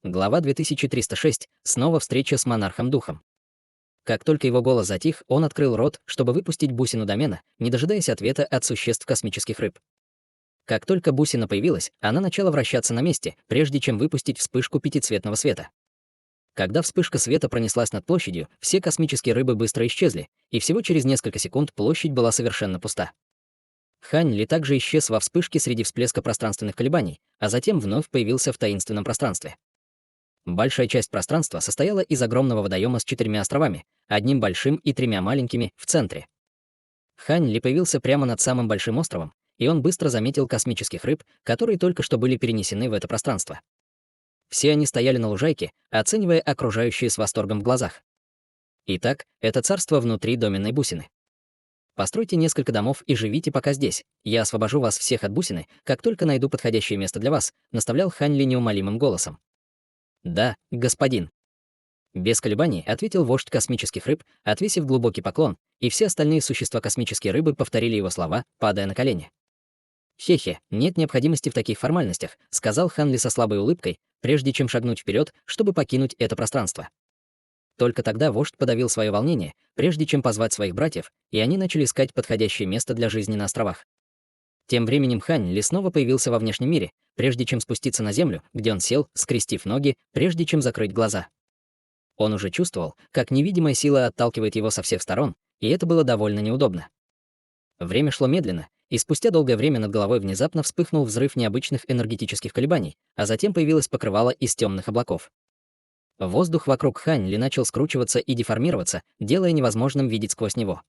Глава 2306. Снова встреча с монархом-духом. Как только его голос затих, он открыл рот, чтобы выпустить бусину домена, не дожидаясь ответа от существ космических рыб. Как только бусина появилась, она начала вращаться на месте, прежде чем выпустить вспышку пятицветного света. Когда вспышка света пронеслась над площадью, все космические рыбы быстро исчезли, и всего через несколько секунд площадь была совершенно пуста. Хань Ли также исчез во вспышке среди всплеска пространственных колебаний, а затем вновь появился в таинственном пространстве. Большая часть пространства состояла из огромного водоема с 4 островами, одним большим и 3 маленькими в центре. Хань Ли появился прямо над самым большим островом, и он быстро заметил космических рыб, которые только что были перенесены в это пространство. Все они стояли на лужайке, оценивая окружающее с восторгом в глазах. Итак, это царство внутри доменной бусины. Постройте несколько домов и живите пока здесь. Я освобожу вас всех от бусины, как только найду подходящее место для вас, наставлял Хань Ли неумолимым голосом. «Да, господин». Без колебаний ответил вождь космических рыб, отвесив глубокий поклон, и все остальные существа космические рыбы повторили его слова, падая на колени. «Хе-хе, нет необходимости в таких формальностях», — сказал Хань Ли со слабой улыбкой, прежде чем шагнуть вперед, чтобы покинуть это пространство. Только тогда вождь подавил свое волнение, прежде чем позвать своих братьев, и они начали искать подходящее место для жизни на островах. Тем временем Хань Ли снова появился во внешнем мире, прежде чем спуститься на землю, где он сел, скрестив ноги, прежде чем закрыть глаза. Он уже чувствовал, как невидимая сила отталкивает его со всех сторон, и это было довольно неудобно. Время шло медленно, и спустя долгое время над головой внезапно вспыхнул взрыв необычных энергетических колебаний, а затем появилось покрывало из темных облаков. Воздух вокруг Хань Ли начал скручиваться и деформироваться, делая невозможным видеть сквозь него.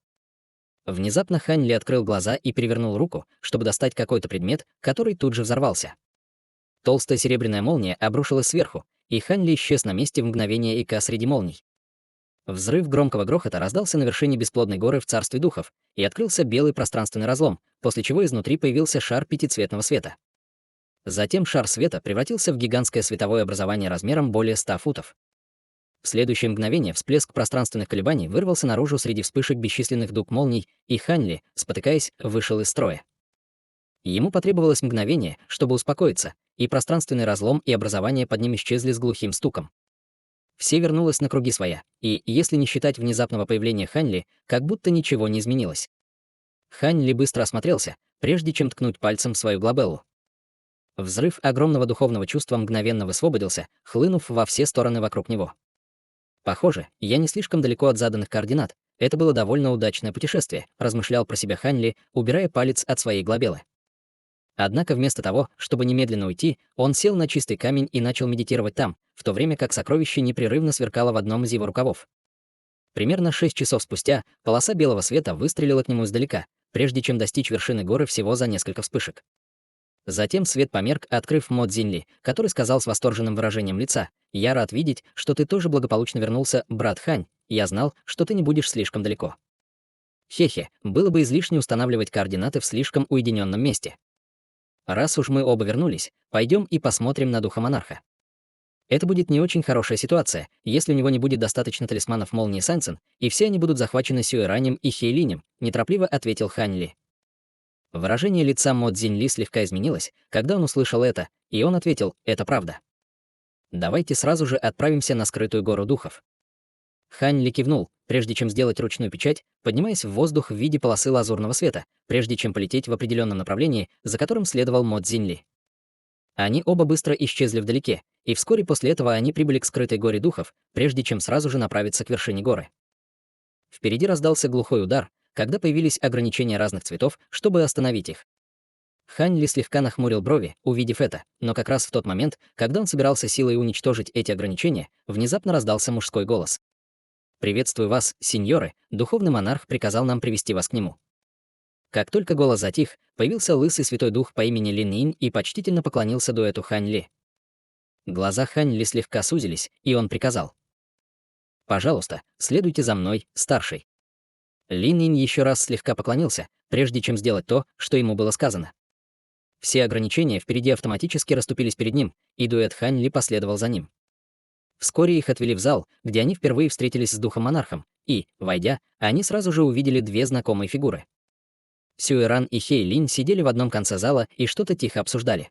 Внезапно Хань Ли открыл глаза и перевернул руку, чтобы достать какой-то предмет, который тут же взорвался. Толстая серебряная молния обрушилась сверху, и Хань Ли исчез на месте в мгновение ока среди молний. Взрыв громкого грохота раздался на вершине бесплодной горы в царстве духов, и открылся белый пространственный разлом, после чего изнутри появился шар пятицветного света. Затем шар света превратился в гигантское световое образование размером более 100 футов. В следующее мгновение всплеск пространственных колебаний вырвался наружу среди вспышек бесчисленных дуг молний, и Хань Ли, спотыкаясь, вышел из строя. Ему потребовалось мгновение, чтобы успокоиться, и пространственный разлом и образование под ним исчезли с глухим стуком. Все вернулось на круги своя, и, если не считать внезапного появления Хань Ли, как будто ничего не изменилось. Хань Ли быстро осмотрелся, прежде чем ткнуть пальцем в свою глобеллу. Взрыв огромного духовного чувства мгновенно высвободился, хлынув во все стороны вокруг него. «Похоже, я не слишком далеко от заданных координат. Это было довольно удачное путешествие», — размышлял про себя Хань Ли, убирая палец от своей глобеллы. Однако вместо того, чтобы немедленно уйти, он сел на чистый камень и начал медитировать там, в то время как сокровище непрерывно сверкало в одном из его рукавов. Примерно 6 часов спустя полоса белого света выстрелила к нему издалека, прежде чем достичь вершины горы всего за несколько вспышек. Затем свет померк, открыв Мо Цзиньли, который сказал с восторженным выражением лица: «Я рад видеть, что ты тоже благополучно вернулся, брат Хань. Я знал, что ты не будешь слишком далеко». Хе-хе, было бы излишне устанавливать координаты в слишком уединенном месте. Раз уж мы оба вернулись, пойдем и посмотрим на духа монарха. Это будет не очень хорошая ситуация, если у него не будет достаточно талисманов молнии Сэнсен, и все они будут захвачены Сюэранем и Хейлинем, неторопливо ответил Хань Ли. Выражение лица Мо Цзиньли слегка изменилось, когда он услышал это, и он ответил: «Это правда. Давайте сразу же отправимся на скрытую гору духов». Хань Ли кивнул, прежде чем сделать ручную печать, поднимаясь в воздух в виде полосы лазурного света, прежде чем полететь в определенном направлении, за которым следовал Мо Цзиньли. Они оба быстро исчезли вдалеке, и вскоре после этого они прибыли к скрытой горе духов, прежде чем сразу же направиться к вершине горы. Впереди раздался глухой удар, когда появились ограничения разных цветов, чтобы остановить их. Хань Ли слегка нахмурил брови, увидев это, но как раз в тот момент, когда он собирался силой уничтожить эти ограничения, внезапно раздался мужской голос. «Приветствую вас, сеньоры, духовный монарх приказал нам привести вас к нему». Как только голос затих, появился лысый святой дух по имени Лин Инь и почтительно поклонился дуэту Хань Ли. Глаза Хань Ли слегка сузились, и он приказал: «Пожалуйста, следуйте за мной, старший». Лин Инь еще раз слегка поклонился, прежде чем сделать то, что ему было сказано. Все ограничения впереди автоматически расступились перед ним, и дуэт Хань Ли последовал за ним. Вскоре их отвели в зал, где они впервые встретились с духом-монархом, и, войдя, они сразу же увидели две знакомые фигуры. Сюэран и Хей Линь сидели в одном конце зала и что-то тихо обсуждали.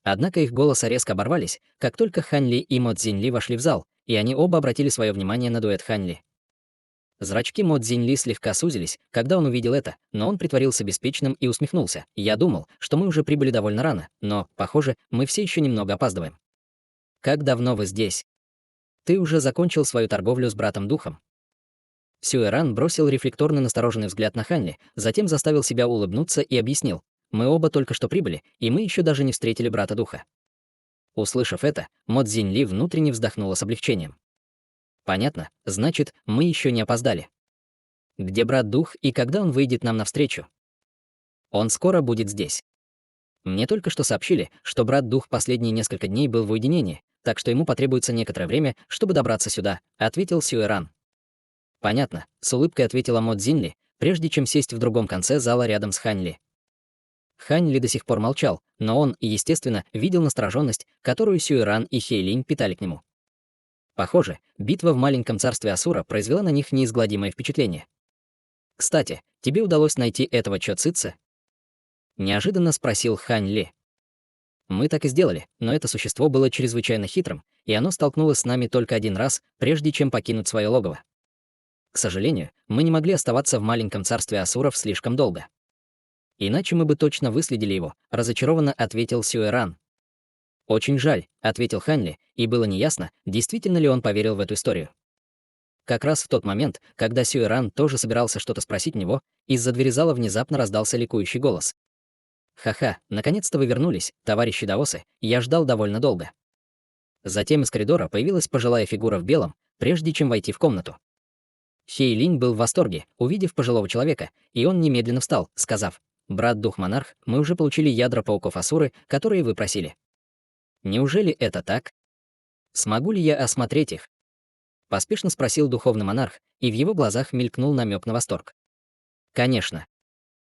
Однако их голоса резко оборвались, как только Хань Ли и Мо Цзиньли вошли в зал, и они оба обратили свое внимание на дуэт Хань Ли. Зрачки Мо Цзиньли слегка сузились, когда он увидел это, но он притворился беспечным и усмехнулся. «Я думал, что мы уже прибыли довольно рано, но, похоже, мы все еще немного опаздываем». «Как давно вы здесь?» «Ты уже закончил свою торговлю с братом-духом?» Сюэран бросил рефлекторно настороженный взгляд на Ханли, затем заставил себя улыбнуться и объяснил. «Мы оба только что прибыли, и мы еще даже не встретили брата-духа». Услышав это, Мо Цзиньли внутренне вздохнула с облегчением. «Понятно, значит, мы еще не опоздали. Где брат-дух и когда он выйдет нам навстречу?» «Он скоро будет здесь. Мне только что сообщили, что брат-дух последние несколько дней был в уединении, так что ему потребуется некоторое время, чтобы добраться сюда», — ответил Сюэран. «Понятно», — с улыбкой ответила Мо Цзиньли, прежде чем сесть в другом конце зала рядом с Хань Ли. Хань Ли до сих пор молчал, но он, естественно, видел настороженность, которую Сюэран и Хейлинь питали к нему. Похоже, битва в маленьком царстве Асура произвела на них неизгладимое впечатление. «Кстати, тебе удалось найти этого Чо Цыца?» — неожиданно спросил Хань Ли. «Мы так и сделали, но это существо было чрезвычайно хитрым, и оно столкнулось с нами только один раз, прежде чем покинуть свое логово. К сожалению, мы не могли оставаться в маленьком царстве Асуров слишком долго. Иначе мы бы точно выследили его», — разочарованно ответил Сюэран. «Очень жаль», — ответил Ханли, и было неясно, действительно ли он поверил в эту историю. Как раз в тот момент, когда Сюэран тоже собирался что-то спросить у него, из-за двери зала внезапно раздался ликующий голос. «Ха-ха, наконец-то вы вернулись, товарищи даосы, я ждал довольно долго». Затем из коридора появилась пожилая фигура в белом, прежде чем войти в комнату. Хейлинь был в восторге, увидев пожилого человека, и он немедленно встал, сказав: «Брат-дух-монарх, мы уже получили ядра пауков Асуры, которые вы просили. Неужели это так? Смогу ли я осмотреть их?» Поспешно спросил духовный монарх, и в его глазах мелькнул намек на восторг. «Конечно».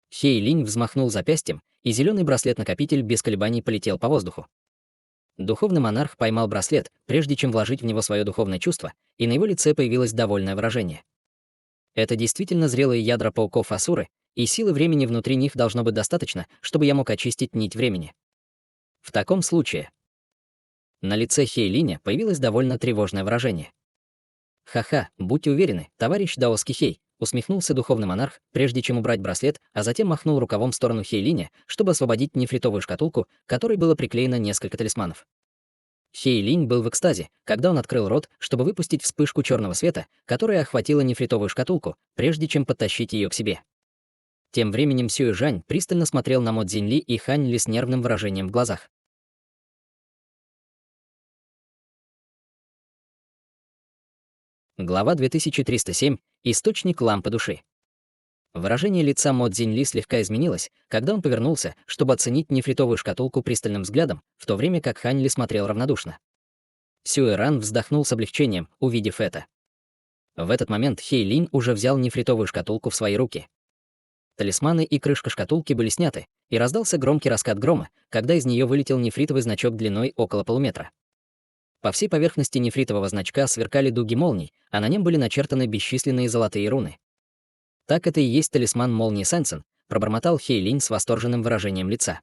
Хейлинь взмахнул запястьем, и зеленый браслет-накопитель без колебаний полетел по воздуху. Духовный монарх поймал браслет, прежде чем вложить в него свое духовное чувство, и на его лице появилось довольное выражение. Это действительно зрелые ядра пауков Асуры, и силы времени внутри них должно быть достаточно, чтобы я мог очистить нить времени. В таком случае... На лице Хейлиня появилось довольно тревожное выражение. «Ха-ха, будьте уверены, товарищ даосский Хей», — усмехнулся духовный монарх, прежде чем убрать браслет, а затем махнул рукавом в сторону Хейлиня, чтобы освободить нефритовую шкатулку, к которой было приклеено несколько талисманов. Хейлинь был в экстазе, когда он открыл рот, чтобы выпустить вспышку черного света, которая охватила нефритовую шкатулку, прежде чем подтащить ее к себе. Тем временем Сюэ Жань пристально смотрел на Мо Цзиньли и Хань Ли с нервным выражением в глазах. Глава 2307. Источник лампы души. Выражение лица Мо Цзиньли слегка изменилось, когда он повернулся, чтобы оценить нефритовую шкатулку пристальным взглядом, в то время как Хань Ли смотрел равнодушно. Сюэран вздохнул с облегчением, увидев это. В этот момент Хейлинь уже взял нефритовую шкатулку в свои руки. Талисманы и крышка шкатулки были сняты, и раздался громкий раскат грома, когда из нее вылетел нефритовый значок длиной около полуметра. По всей поверхности нефритового значка сверкали дуги молний, а на нем были начертаны бесчисленные золотые руны. «Так это и есть талисман молнии Сэнсен», — пробормотал Хейлинь с восторженным выражением лица.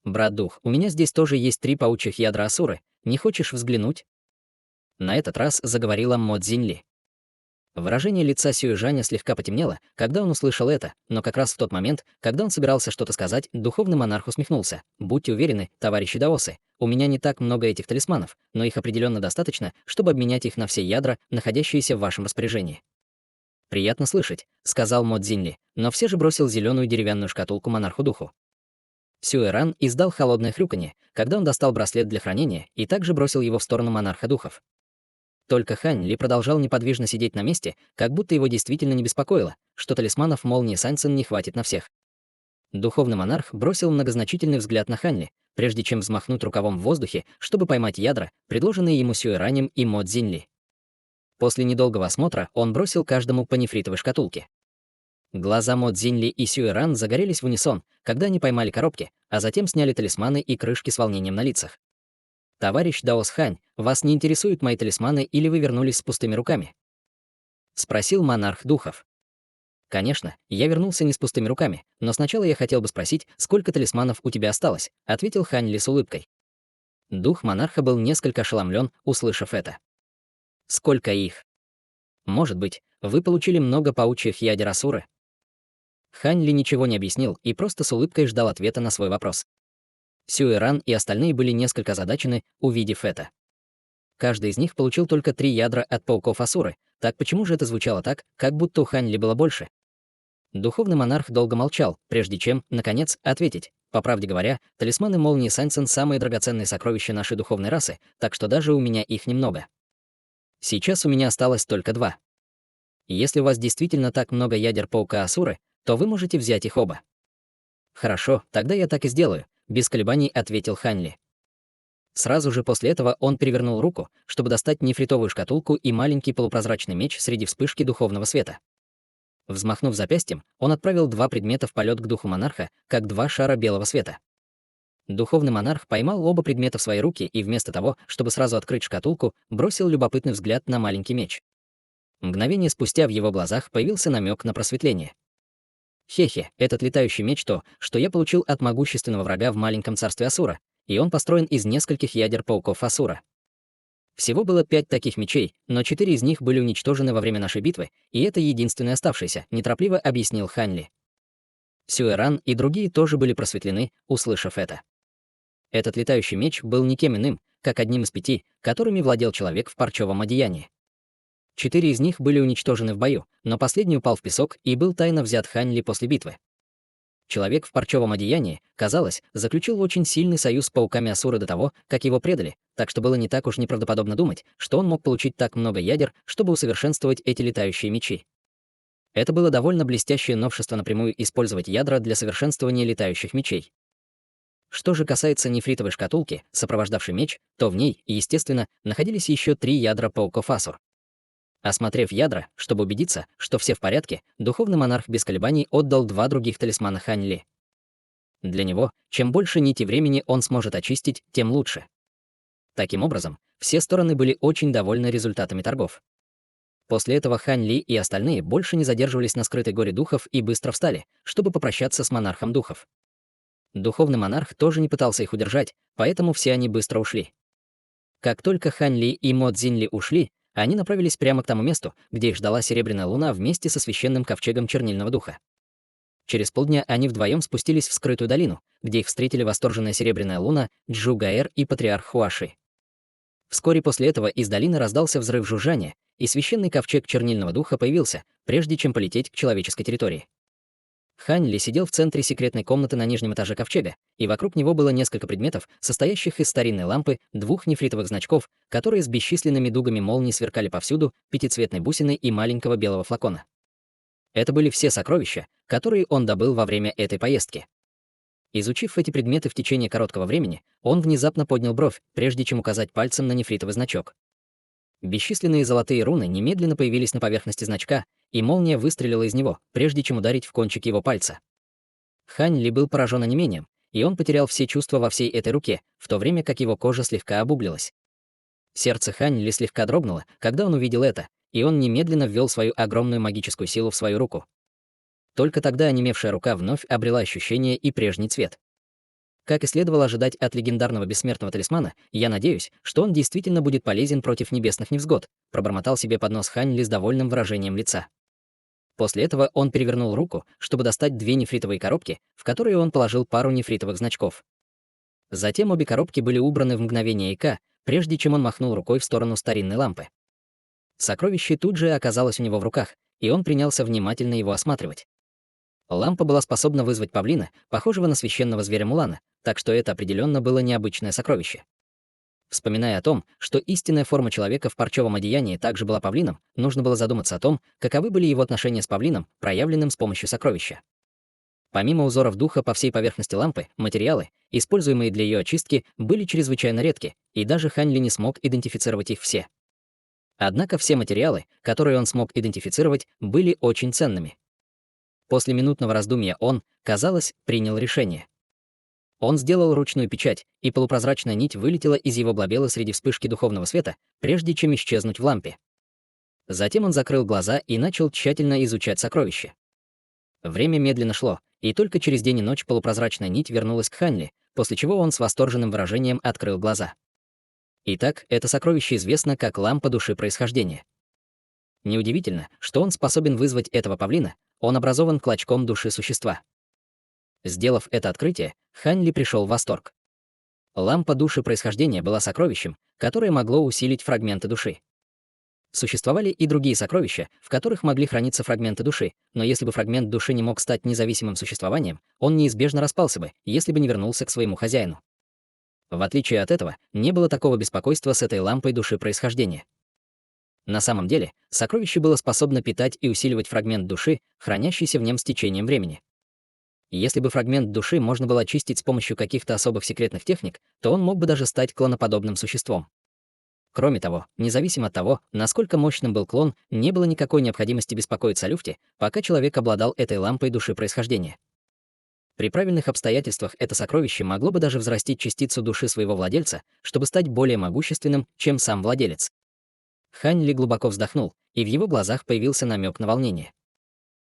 «Брат-дух, у меня здесь тоже есть 3 паучьих ядра Асуры. Не хочешь взглянуть?» На этот раз заговорила Мо Цзиньли. Выражение лица Сюэжаня слегка потемнело, когда он услышал это, но как раз в тот момент, когда он собирался что-то сказать, духовный монарх усмехнулся. «Будьте уверены, товарищи даосы, у меня не так много этих талисманов, но их определенно достаточно, чтобы обменять их на все ядра, находящиеся в вашем распоряжении». «Приятно слышать», — сказал Мо Цзиньли, но все же бросил зеленую деревянную шкатулку монарху-духу. Сюэран издал холодное хрюканье, когда он достал браслет для хранения и также бросил его в сторону монарха духов. Только Хань Ли продолжал неподвижно сидеть на месте, как будто его действительно не беспокоило, что талисманов молнии Сэнсен не хватит на всех. Духовный монарх бросил многозначительный взгляд на Хань Ли, прежде чем взмахнуть рукавом в воздухе, чтобы поймать ядра, предложенные ему Сюэранем и Мо Цзиньли. После недолгого осмотра он бросил каждому по нефритовой шкатулке. Глаза Мо Цзиньли и Сюэран загорелись в унисон, когда они поймали коробки, а затем сняли талисманы и крышки с волнением на лицах. «Товарищ Даос Хань, вас не интересуют мои талисманы или вы вернулись с пустыми руками?» — спросил монарх духов. «Конечно, я вернулся не с пустыми руками, но сначала я хотел бы спросить, сколько талисманов у тебя осталось», — ответил Хань Ли с улыбкой. Дух монарха был несколько ошеломлен, услышав это. «Сколько их? Может быть, вы получили много паучьих ядер Асуры?» Хань Ли ничего не объяснил и просто с улыбкой ждал ответа на свой вопрос. Сюэ-Ран и остальные были несколько озадачены, увидев это. Каждый из них получил только 3 ядра от пауков Асуры, так почему же это звучало так, как будто у Хань Ли было больше? Духовный монарх долго молчал, прежде чем, наконец, ответить. По правде говоря, талисманы молнии Сансен — самые драгоценные сокровища нашей духовной расы, так что даже у меня их немного. Сейчас у меня осталось только 2. Если у вас действительно так много ядер паука Асуры, то вы можете взять их оба. Хорошо, тогда я так и сделаю, без колебаний ответил Хань Ли. Сразу же после этого он перевернул руку, чтобы достать нефритовую шкатулку и маленький полупрозрачный меч среди вспышки духовного света. Взмахнув запястьем, он отправил 2 предмета в полет к духу монарха, как 2 шара белого света. Духовный монарх поймал оба предмета в свои руки и вместо того, чтобы сразу открыть шкатулку, бросил любопытный взгляд на маленький меч. Мгновение спустя в его глазах появился намек на просветление. Хе-хе, этот летающий меч — то, что я получил от могущественного врага в маленьком царстве Асура, и он построен из нескольких ядер пауков Асура. Всего было 5 таких мечей, но 4 из них были уничтожены во время нашей битвы, и это единственный оставшийся, неторопливо объяснил Хань Ли. Сюэ-Ран и другие тоже были просветлены, услышав это. Этот летающий меч был никем иным, как одним из 5, которыми владел человек в парчевом одеянии. 4 из них были уничтожены в бою, но последний упал в песок и был тайно взят Хань Ли после битвы. Человек в парчевом одеянии, казалось, заключил очень сильный союз с пауками Асуры до того, как его предали, так что было не так уж неправдоподобно думать, что он мог получить так много ядер, чтобы усовершенствовать эти летающие мечи. Это было довольно блестящее новшество напрямую использовать ядра для совершенствования летающих мечей. Что же касается нефритовой шкатулки, сопровождавшей меч, то в ней, естественно, находились еще 3 ядра пауков Асур. Осмотрев ядра, чтобы убедиться, что все в порядке, духовный монарх без колебаний отдал 2 других талисмана Хань Ли. Для него, чем больше нити времени он сможет очистить, тем лучше. Таким образом, все стороны были очень довольны результатами торгов. После этого Хань Ли и остальные больше не задерживались на скрытой горе духов и быстро встали, чтобы попрощаться с монархом духов. Духовный монарх тоже не пытался их удержать, поэтому все они быстро ушли. Как только Хань Ли и Мо Цзиньли ушли, они направились прямо к тому месту, где их ждала Серебряная Луна вместе со священным ковчегом Чернильного Духа. Через полдня они вдвоем спустились в скрытую долину, где их встретили восторженная Серебряная Луна, Джу Гаэр и патриарх Хуаши. Вскоре после этого из долины раздался взрыв жужжания, и священный ковчег Чернильного Духа появился, прежде чем полететь к человеческой территории. Хань Ли сидел в центре секретной комнаты на нижнем этаже ковчега, и вокруг него было несколько предметов, состоящих из старинной лампы, 2 нефритовых значков, которые с бесчисленными дугами молний сверкали повсюду, 5-цветной бусины и маленького белого флакона. Это были все сокровища, которые он добыл во время этой поездки. Изучив эти предметы в течение короткого времени, он внезапно поднял бровь, прежде чем указать пальцем на нефритовый значок. Бесчисленные золотые руны немедленно появились на поверхности значка, и молния выстрелила из него, прежде чем ударить в кончик его пальца. Хань Ли был поражен онемением, и он потерял все чувства во всей этой руке, в то время как его кожа слегка обуглилась. Сердце Хань Ли слегка дрогнуло, когда он увидел это, и он немедленно ввел свою огромную магическую силу в свою руку. Только тогда онемевшая рука вновь обрела ощущение и прежний цвет. Как и следовало ожидать от легендарного бессмертного талисмана, я надеюсь, что он действительно будет полезен против небесных невзгод, пробормотал себе под нос Хань Ли с довольным выражением лица. После этого он перевернул руку, чтобы достать 2 нефритовые коробки, в которые он положил пару нефритовых значков. Затем обе коробки были убраны в мгновение ока, прежде чем он махнул рукой в сторону старинной лампы. Сокровище тут же оказалось у него в руках, и он принялся внимательно его осматривать. Лампа была способна вызвать павлина, похожего на священного зверя Мулана, так что это определенно было необычное сокровище. Вспоминая о том, что истинная форма человека в парчевом одеянии также была павлином, нужно было задуматься о том, каковы были его отношения с павлином, проявленным с помощью сокровища. Помимо узоров духа по всей поверхности лампы, материалы, используемые для ее очистки, были чрезвычайно редки, и даже Хань Ли не смог идентифицировать их все. Однако все материалы, которые он смог идентифицировать, были очень ценными. После минутного раздумья он, казалось, принял решение. Он сделал ручную печать, и полупрозрачная нить вылетела из его глобела среди вспышки духовного света, прежде чем исчезнуть в лампе. Затем он закрыл глаза и начал тщательно изучать сокровище. Время медленно шло, и только через день и ночь полупрозрачная нить вернулась к Хань Ли, после чего он с восторженным выражением открыл глаза. Итак, это сокровище известно как лампа души происхождения. Неудивительно, что он способен вызвать этого павлина, он образован клочком души существа. Сделав это открытие, Хань Ли пришел в восторг. Лампа души происхождения была сокровищем, которое могло усилить фрагменты души. Существовали и другие сокровища, в которых могли храниться фрагменты души, но если бы фрагмент души не мог стать независимым существованием, он неизбежно распался бы, если бы не вернулся к своему хозяину. В отличие от этого, не было такого беспокойства с этой лампой души происхождения. На самом деле, сокровище было способно питать и усиливать фрагмент души, хранящийся в нем с течением времени. Если бы фрагмент души можно было очистить с помощью каких-то особых секретных техник, то он мог бы даже стать клоноподобным существом. Кроме того, независимо от того, насколько мощным был клон, не было никакой необходимости беспокоиться о люфте, пока человек обладал этой лампой души происхождения. При правильных обстоятельствах это сокровище могло бы даже взрастить частицу души своего владельца, чтобы стать более могущественным, чем сам владелец. Хань Ли глубоко вздохнул, и в его глазах появился намек на волнение.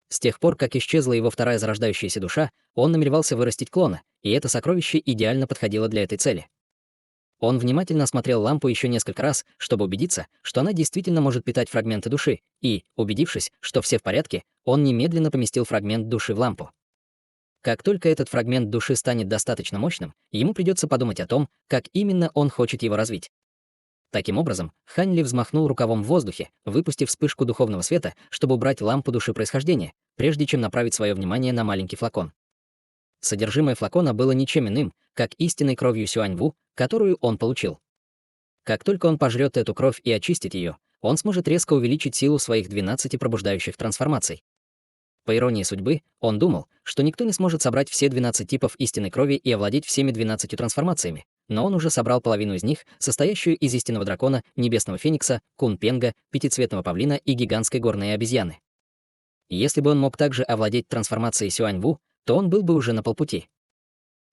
С тех пор, как исчезла его вторая зарождающаяся душа, он намеревался вырастить клона, и это сокровище идеально подходило для этой цели. Он внимательно осмотрел лампу еще несколько раз, чтобы убедиться, что она действительно может питать фрагменты души, и, убедившись, что все в порядке, он немедленно поместил фрагмент души в лампу. Как только этот фрагмент души станет достаточно мощным, ему придется подумать о том, как именно он хочет его развить. Таким образом, Хань Ли взмахнул рукавом в воздухе, выпустив вспышку духовного света, чтобы убрать лампу души происхождения, прежде чем направить свое внимание на маленький флакон. Содержимое флакона было ничем иным, как истинной кровью Сюаньву, которую он получил. Как только он пожрет эту кровь и очистит ее, он сможет резко увеличить силу своих 12 пробуждающих трансформаций. По иронии судьбы, он думал, что никто не сможет собрать все 12 типов истинной крови и овладеть всеми 12 трансформациями, но он уже собрал половину из них, состоящую из истинного дракона, небесного феникса, кунпенга, пятицветного павлина и гигантской горной обезьяны. Если бы он мог также овладеть трансформацией Сюаньву, то он был бы уже на полпути.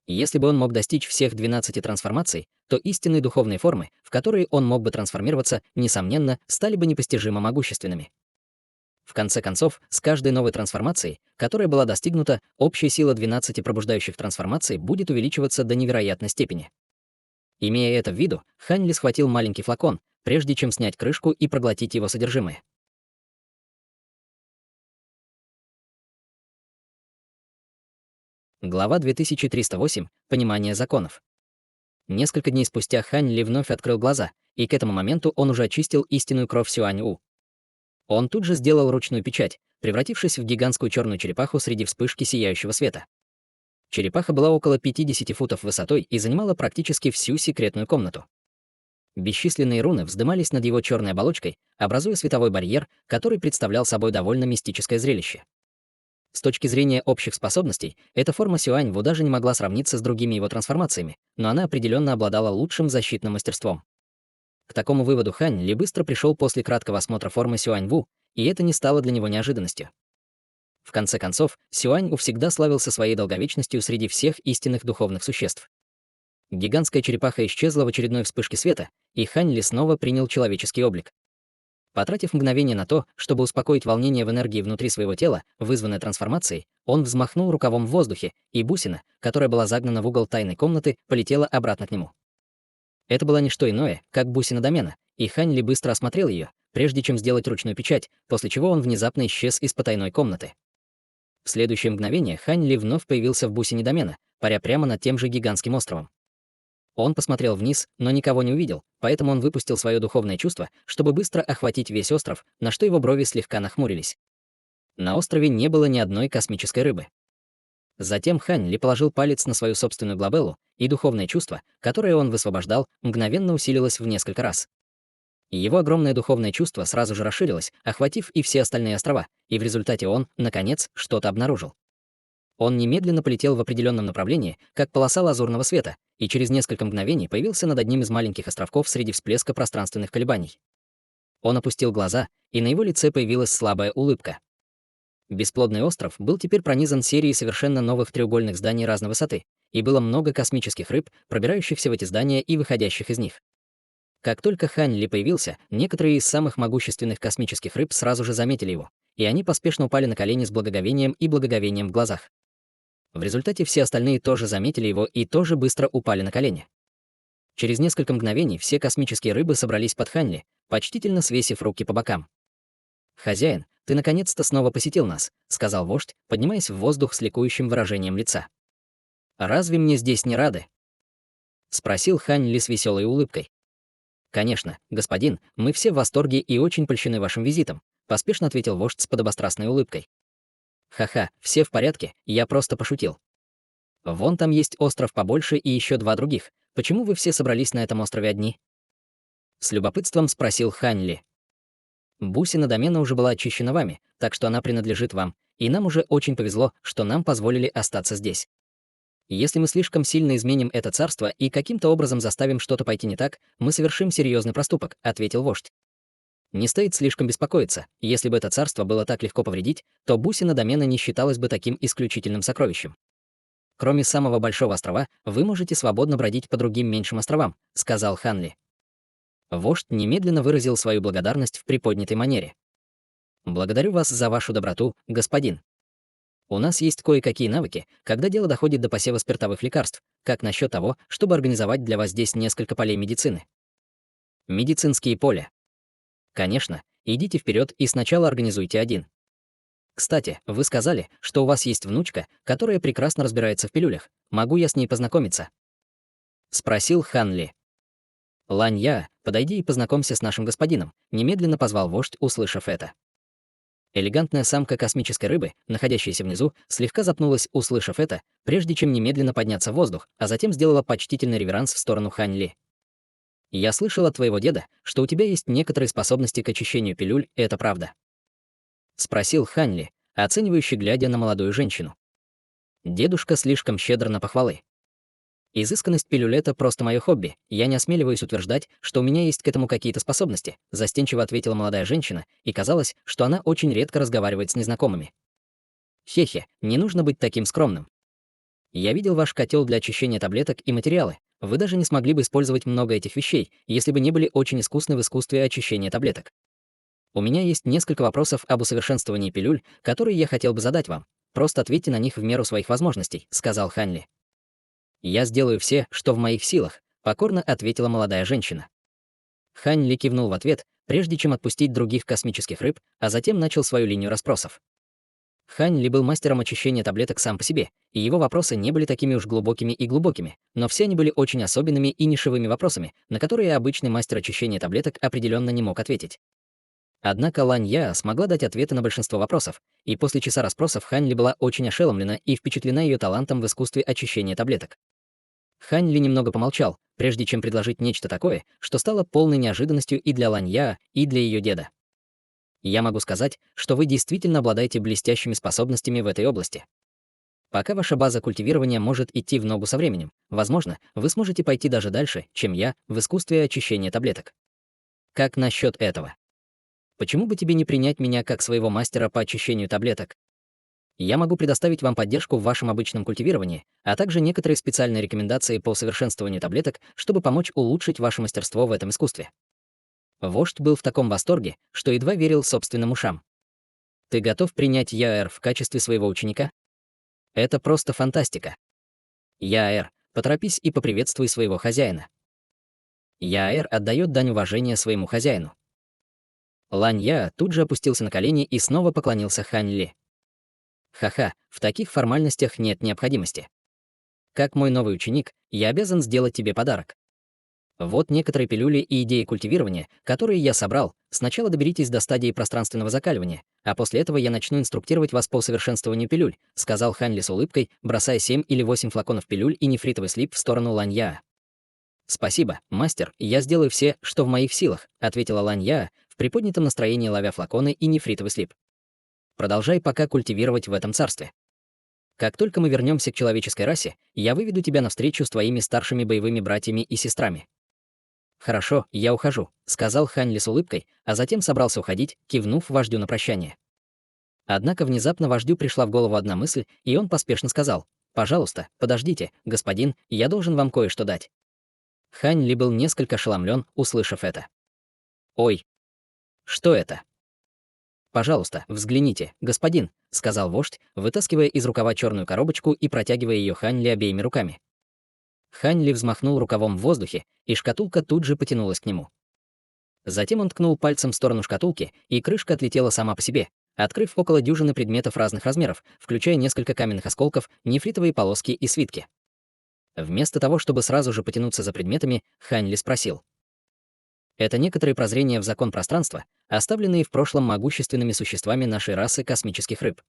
Если бы он мог достичь всех 12 трансформаций, то истинные духовные формы, в которые он мог бы трансформироваться, несомненно, стали бы непостижимо могущественными. В конце концов, с каждой новой трансформацией, которая была достигнута, общая сила 12 пробуждающих трансформаций будет увеличиваться до невероятной степени. Имея это в виду, Хань Ли схватил маленький флакон, прежде чем снять крышку и проглотить его содержимое. Глава 2308. Понимание законов. Несколько дней спустя Хань Ли вновь открыл глаза, и к этому моменту он уже очистил истинную кровь Сюань-У. Он тут же сделал ручную печать, превратившись в гигантскую черную черепаху среди вспышки сияющего света. Черепаха была около 50 футов высотой и занимала практически всю секретную комнату. Бесчисленные руны вздымались над его черной оболочкой, образуя световой барьер, который представлял собой довольно мистическое зрелище. С точки зрения общих способностей, эта форма Сюаньву даже не могла сравниться с другими его трансформациями, но она определенно обладала лучшим защитным мастерством. К такому выводу Хань Ли быстро пришел после краткого осмотра формы Сюаньву, и это не стало для него неожиданностью. В конце концов, Сюань-У всегда славился своей долговечностью среди всех истинных духовных существ. Гигантская черепаха исчезла в очередной вспышке света, и Хань Ли снова принял человеческий облик. Потратив мгновение на то, чтобы успокоить волнение в энергии внутри своего тела, вызванное трансформацией, он взмахнул рукавом в воздухе, и бусина, которая была загнана в угол тайной комнаты, полетела обратно к нему. Это была не что иное, как бусина домена, и Хань Ли быстро осмотрел ее, прежде чем сделать ручную печать, после чего он внезапно исчез из потайной комнаты. В следующее мгновение Хань Ли вновь появился в бусине домена, паря прямо над тем же гигантским островом. Он посмотрел вниз, но никого не увидел, поэтому он выпустил свое духовное чувство, чтобы быстро охватить весь остров, на что его брови слегка нахмурились. На острове не было ни одной космической рыбы. Затем Хань Ли положил палец на свою собственную глобеллу, и духовное чувство, которое он высвобождал, мгновенно усилилось в несколько раз. Его огромное духовное чувство сразу же расширилось, охватив и все остальные острова, и в результате он, наконец, что-то обнаружил. Он немедленно полетел в определенном направлении, как полоса лазурного света, и через несколько мгновений появился над одним из маленьких островков среди всплеска пространственных колебаний. Он опустил глаза, и на его лице появилась слабая улыбка. Бесплодный остров был теперь пронизан серией совершенно новых треугольных зданий разной высоты, и было много космических рыб, пробирающихся в эти здания и выходящих из них. Как только Хань Ли появился, некоторые из самых могущественных космических рыб сразу же заметили его, и они поспешно упали на колени с благоговением и благоговением в глазах. В результате все остальные тоже заметили его и тоже быстро упали на колени. Через несколько мгновений все космические рыбы собрались под Ханли, почтительно свесив руки по бокам. «Хозяин, ты наконец-то снова посетил нас», — сказал вождь, поднимаясь в воздух с ликующим выражением лица. «Разве мне здесь не рады?» — спросил Ханли с веселой улыбкой. «Конечно, господин, мы все в восторге и очень польщены вашим визитом», — поспешно ответил вождь с подобострастной улыбкой. «Ха-ха, все в порядке, я просто пошутил. Вон там есть остров побольше и еще 2 других. Почему вы все собрались на этом острове одни?» С любопытством спросил Ханли. «Бусина домена уже была очищена вами, так что она принадлежит вам, и нам уже очень повезло, что нам позволили остаться здесь. Если мы слишком сильно изменим это царство и каким-то образом заставим что-то пойти не так, мы совершим серьезный проступок», — ответил вождь. «Не стоит слишком беспокоиться. Если бы это царство было так легко повредить, то бусина домена не считалась бы таким исключительным сокровищем. Кроме самого большого острова, вы можете свободно бродить по другим меньшим островам», — сказал Ханли. Вождь немедленно выразил свою благодарность в приподнятой манере. «Благодарю вас за вашу доброту, господин. У нас есть кое-какие навыки, когда дело доходит до посева спиртовых лекарств. Как насчет того, чтобы организовать для вас здесь несколько полей медицины?» «Медицинские поля». «Конечно, идите вперед и сначала организуйте один. Кстати, вы сказали, что у вас есть внучка, которая прекрасно разбирается в пилюлях. Могу я с ней познакомиться?» — спросил Ханли. «Ланья, подойди и познакомься с нашим господином», — немедленно позвал вождь, услышав это. Элегантная самка космической рыбы, находящаяся внизу, слегка запнулась, услышав это, прежде чем немедленно подняться в воздух, а затем сделала почтительный реверанс в сторону Ханли. «Я слышал от твоего деда, что у тебя есть некоторые способности к очищению пилюль, это правда?» — спросил Ханли, оценивающе глядя на молодую женщину. Дедушка слишком щедр на похвалы. «Изысканность пилюль — это просто мое хобби. Я не осмеливаюсь утверждать, что у меня есть к этому какие-то способности», — застенчиво ответила молодая женщина, и казалось, что она очень редко разговаривает с незнакомыми. «Хе-хе, не нужно быть таким скромным. Я видел ваш котел для очищения таблеток и материалы. Вы даже не смогли бы использовать много этих вещей, если бы не были очень искусны в искусстве очищения таблеток. У меня есть несколько вопросов об усовершенствовании пилюль, которые я хотел бы задать вам. Просто ответьте на них в меру своих возможностей», — сказал Ханли. «Я сделаю все, что в моих силах», — покорно ответила молодая женщина. Ханли кивнул в ответ, прежде чем отпустить других космических рыб, а затем начал свою линию расспросов. Ханли был мастером очищения таблеток сам по себе, и его вопросы не были такими уж глубокими, но все они были очень особенными и нишевыми вопросами, на которые обычный мастер очищения таблеток определенно не мог ответить. Однако Ланья смогла дать ответы на большинство вопросов, и после часа расспросов Ханли была очень ошеломлена и впечатлена ее талантом в искусстве очищения таблеток. Ханли немного помолчал, прежде чем предложить нечто такое, что стало полной неожиданностью и для Ланья, и для ее деда. «Я могу сказать, что вы действительно обладаете блестящими способностями в этой области. Пока ваша база культивирования может идти в ногу со временем, возможно, вы сможете пойти даже дальше, чем я, в искусстве очищения таблеток. Как насчет этого? Почему бы тебе не принять меня как своего мастера по очищению таблеток? Я могу предоставить вам поддержку в вашем обычном культивировании, а также некоторые специальные рекомендации по усовершенствованию таблеток, чтобы помочь улучшить ваше мастерство в этом искусстве». Вождь был в таком восторге, что едва верил собственным ушам. «Ты готов принять Яэр в качестве своего ученика? Это просто фантастика. Яэр, поторопись и поприветствуй своего хозяина». Яэр отдает дань уважения своему хозяину. Ланья тут же опустился на колени и снова поклонился Ханьли. «Ха-ха, в таких формальностях нет необходимости. Как мой новый ученик, я обязан сделать тебе подарок. Вот некоторые пилюли и идеи культивирования, которые я собрал. Сначала доберитесь до стадии пространственного закаливания, а после этого я начну инструктировать вас по усовершенствованию пилюль», — сказал Ханли с улыбкой, бросая 7 или 8 флаконов пилюль и нефритовый слип в сторону Ланья. «Спасибо, мастер, я сделаю все, что в моих силах», — ответила Ланья, в приподнятом настроении ловя флаконы и нефритовый слип. «Продолжай пока культивировать в этом царстве. Как только мы вернемся к человеческой расе, я выведу тебя на встречу с твоими старшими боевыми братьями и сестрами». «Хорошо, я ухожу», — сказал Ханли с улыбкой, а затем собрался уходить, кивнув вождю на прощание. Однако внезапно вождю пришла в голову одна мысль, и он поспешно сказал: «Пожалуйста, подождите, господин, я должен вам кое-что дать». Ханли был несколько ошеломлен, услышав это. «Ой, что это?» «Пожалуйста, взгляните, господин», — сказал вождь, вытаскивая из рукава черную коробочку и протягивая ее Хань Ли обеими руками. Хань Ли взмахнул рукавом в воздухе, и шкатулка тут же потянулась к нему. Затем он ткнул пальцем в сторону шкатулки, и крышка отлетела сама по себе, открыв около дюжины предметов разных размеров, включая несколько каменных осколков, нефритовые полоски и свитки. Вместо того, чтобы сразу же потянуться за предметами, Хань Ли спросил. Это некоторые прозрения в закон пространства, оставленные в прошлом могущественными существами нашей расы космических рыб.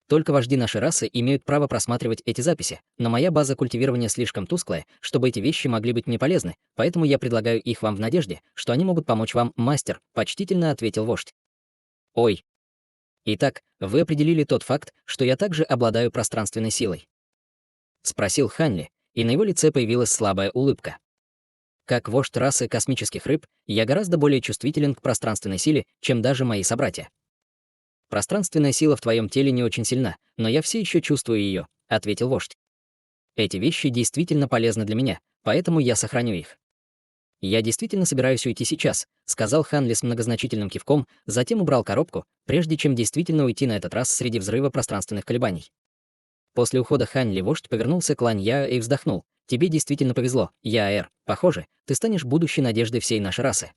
Только вожди нашей расы имеют право просматривать эти записи, но моя база культивирования слишком тусклая, чтобы эти вещи могли быть мне полезны, поэтому я предлагаю их вам в надежде, что они могут помочь вам, мастер», — почтительно ответил вождь. «Ой. Итак, вы определили тот факт, что я также обладаю пространственной силой?» — спросил Хань Ли, и на его лице появилась слабая улыбка. «Как вождь расы космических рыб, я гораздо более чувствителен к пространственной силе, чем даже мои собратья. Пространственная сила в твоем теле не очень сильна, но я все еще чувствую ее», — ответил вождь. «Эти вещи действительно полезны для меня, поэтому я сохраню их». «Я действительно собираюсь уйти сейчас», — сказал Хан Ли с многозначительным кивком, затем убрал коробку, прежде чем действительно уйти на этот раз среди взрыва пространственных колебаний. После ухода Хань Ли вождь повернулся к Лань Я и вздохнул. «Тебе действительно повезло, Яэр. Похоже, ты станешь будущей надеждой всей нашей расы.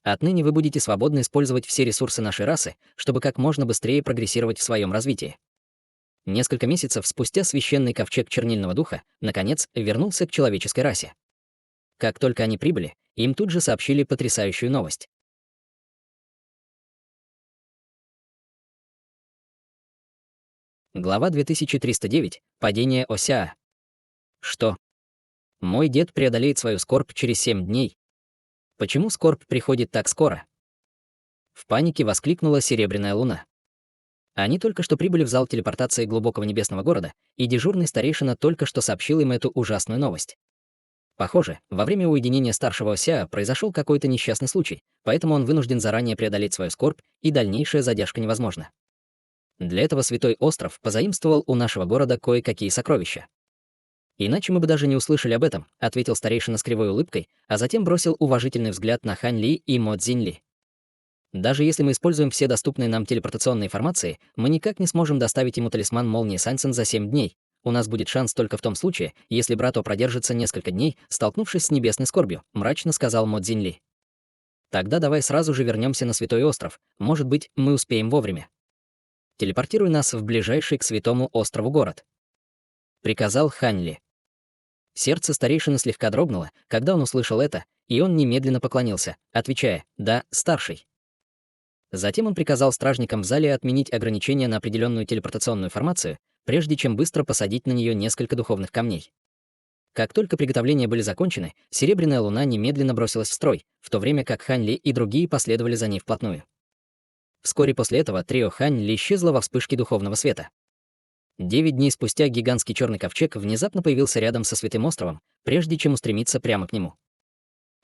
Отныне вы будете свободно использовать все ресурсы нашей расы, чтобы как можно быстрее прогрессировать в своем развитии». Несколько месяцев спустя священный ковчег чернильного духа, наконец, вернулся к человеческой расе. Как только они прибыли, им тут же сообщили потрясающую новость. Глава 2309. Падение Осяа. Что? Мой дед преодолеет свою скорбь через 7 дней. Почему скорбь приходит так скоро? В панике воскликнула Серебряная Луна. Они только что прибыли в зал телепортации глубокого небесного города, и дежурный старейшина только что сообщил им эту ужасную новость. Похоже, во время уединения старшего Осяа произошел какой-то несчастный случай, поэтому он вынужден заранее преодолеть свою скорбь, и дальнейшая задержка невозможна. Для этого Святой Остров позаимствовал у нашего города кое-какие сокровища. «Иначе мы бы даже не услышали об этом», — ответил старейшина с кривой улыбкой, а затем бросил уважительный взгляд на Хань Ли и Мо Цзинь Ли. «Даже если мы используем все доступные нам телепортационные формации, мы никак не сможем доставить ему талисман молнии Сансен за 7 дней. У нас будет шанс только в том случае, если Брато продержится несколько дней, столкнувшись с небесной скорбью», — мрачно сказал Мо Цзинь Ли. «Тогда давай сразу же вернемся на Святой Остров. Может быть, мы успеем вовремя. Телепортируй нас в ближайший к Святому острову город», — приказал Хань Ли. Сердце старейшины слегка дрогнуло, когда он услышал это, и он немедленно поклонился, отвечая «Да, старший». Затем он приказал стражникам в зале отменить ограничения на определенную телепортационную формацию, прежде чем быстро посадить на нее несколько духовных камней. Как только приготовления были закончены, Серебряная Луна немедленно бросилась в строй, в то время как Хань Ли и другие последовали за ней вплотную. Вскоре после этого трио Хань Ли исчезло во вспышке духовного света. 9 дней спустя гигантский черный ковчег внезапно появился рядом со Святым островом, прежде чем устремиться прямо к нему.